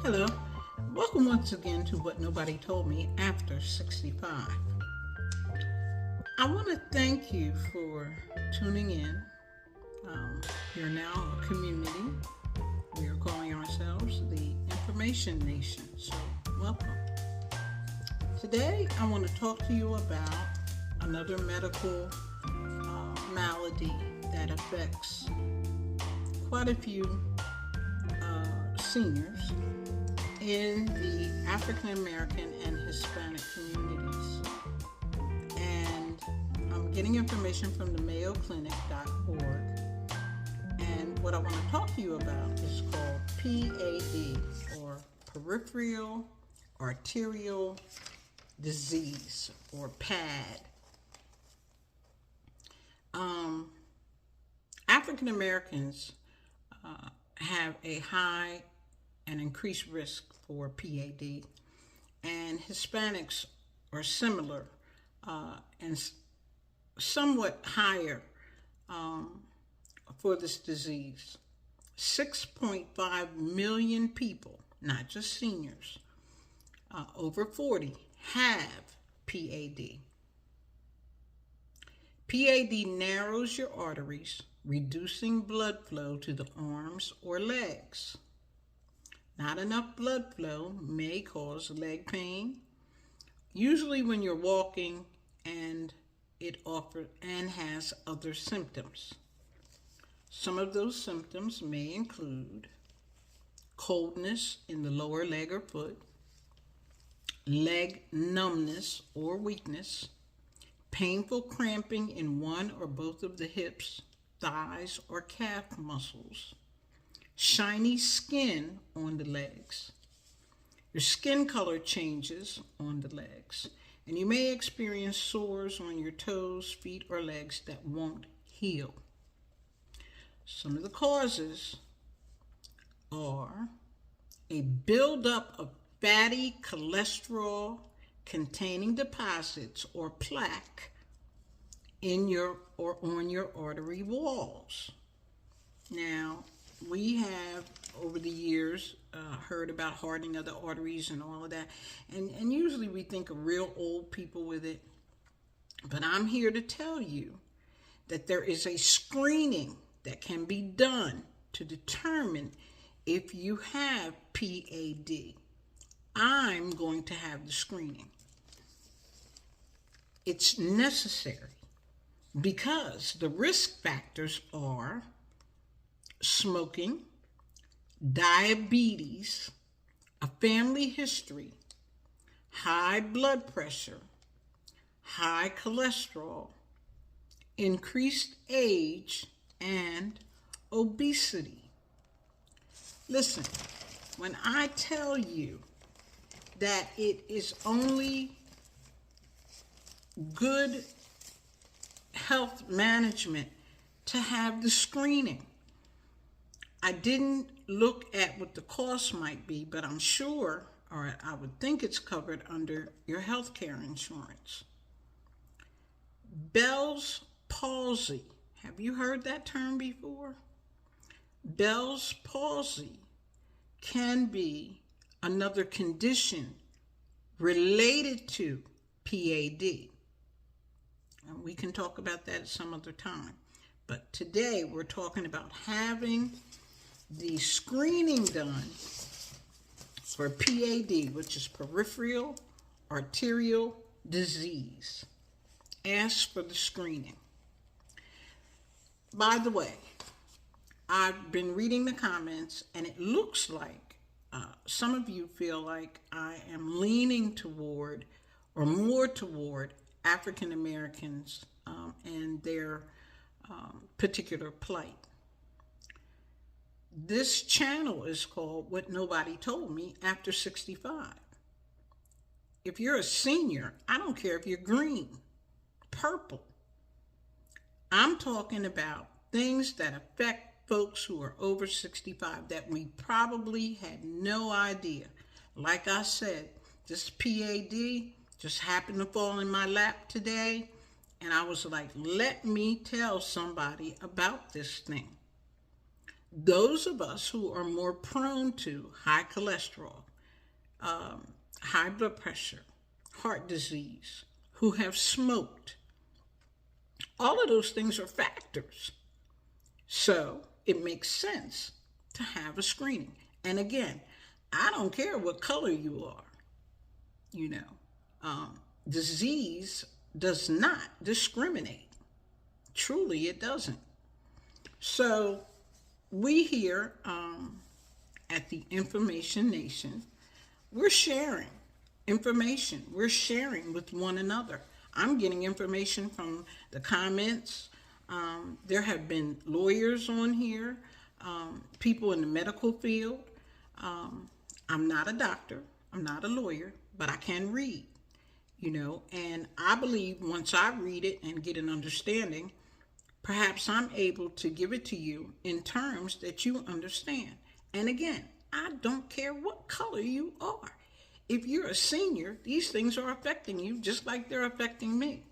Hello, welcome once again to What Nobody Told Me After 65. I want to thank you for tuning in. You're now a community. We are calling ourselves the Information Nation, so welcome. Today, I want to talk to you about another medical malady that affects quite a few seniors in the African American and Hispanic communities. And I'm getting information from the mayoclinic.org. And what I want to talk to you about is called P.A.D, or peripheral arterial disease, or P.A.D. African Americans have a high and increased risk for P.A.D, and Hispanics are similar and somewhat higher for this disease. 6.5 million people, not just seniors, over 40, have P.A.D. P.A.D narrows your arteries, reducing blood flow to the arms or legs. Not enough blood flow may cause leg pain, usually when you're walking, and it has other symptoms. Some of those symptoms may include coldness in the lower leg or foot, leg numbness or weakness, painful cramping in one or both of the hips, thighs, or calf muscles, shiny skin on the legs. Your skin color changes on the legs, and you may experience sores on your toes, feet, or legs that won't heal. Some of the causes are a buildup of fatty cholesterol containing deposits or plaque in your or on your artery walls. Now, we have over the years heard about hardening of the arteries and all of that, and usually we think of real old people with it, but I'm here to tell you that there is a screening that can be done to determine if you have P.A.D. I'm going to have the screening. It's necessary because the risk factors are smoking, diabetes, a family history, high blood pressure, high cholesterol, increased age, and obesity. Listen, when I tell you that it is only good health management to have the screening. I didn't look at what the cost might be, but I'm sure, or I would think it's covered under your health care insurance. Bell's palsy. Have you heard that term before? Bell's palsy can be another condition related to P.A.D. And we can talk about that at some other time. But today we're talking about having the screening done for P.A.D., which is peripheral arterial disease. Ask for the screening. By the way, I've been reading the comments, and it looks like some of you feel like I am leaning toward, or more toward, African Americans and their particular plight. This channel is called What Nobody Told Me After 65. If you're a senior, I don't care if you're green, purple. I'm talking about things that affect folks who are over 65 that we probably had no idea. Like I said, this P.A.D. just happened to fall in my lap today, and I was like, let me tell somebody about this thing. those of us who are more prone to high cholesterol, high blood pressure, heart disease, who have smoked, all of those things are factors. So it makes sense to have a screening. And again, I don't care what color you are, you know. Disease does not discriminate. Truly, it doesn't. So we here at the Information Nation, we're sharing information. We're sharing with one another. I'm getting information from the comments. There have been lawyers on here, people in the medical field. I'm not a doctor. I'm not a lawyer, but I can read, you know, and I believe once I read it and get an understanding, perhaps I'm able to give it to you in terms that you understand. And again, I don't care what color you are. If you're a senior, these things are affecting you just like they're affecting me.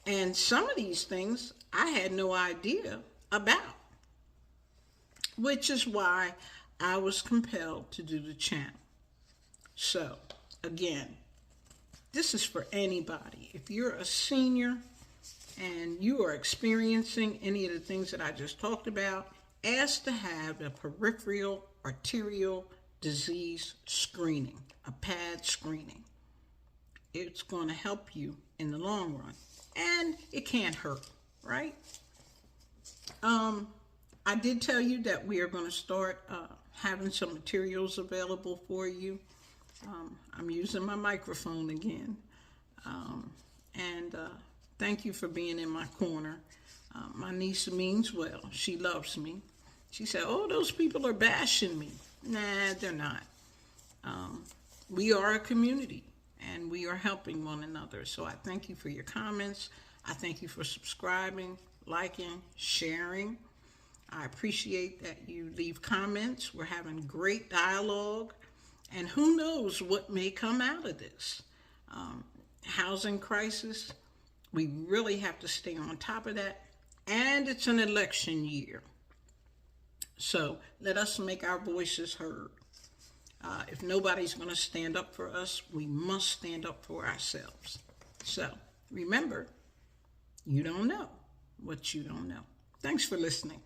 And some of these things I had no idea about, which is why I was compelled to do the channel. So, again, this is for anybody. If you're a senior and you are experiencing any of the things that I just talked about, ask to have a peripheral arterial disease screening, a P.A.D screening. It's going to help you in the long run, and it can't hurt, right? I did tell you that we are going to start having some materials available for you. I'm using my microphone again, and thank you for being in my corner. My niece means well. She loves me. She said, "Oh, those people are bashing me." Nah, they're not. We are a community, and we are helping one another. So I thank you for your comments. I thank you for subscribing, liking, sharing. I appreciate that you leave comments. We're having great dialogue, and who knows what may come out of this. Housing crisis, we really have to stay on top of that, and it's an election year. So let us make our voices heard. If nobody's going to stand up for us, we must stand up for ourselves. So remember, you don't know what you don't know. Thanks for listening.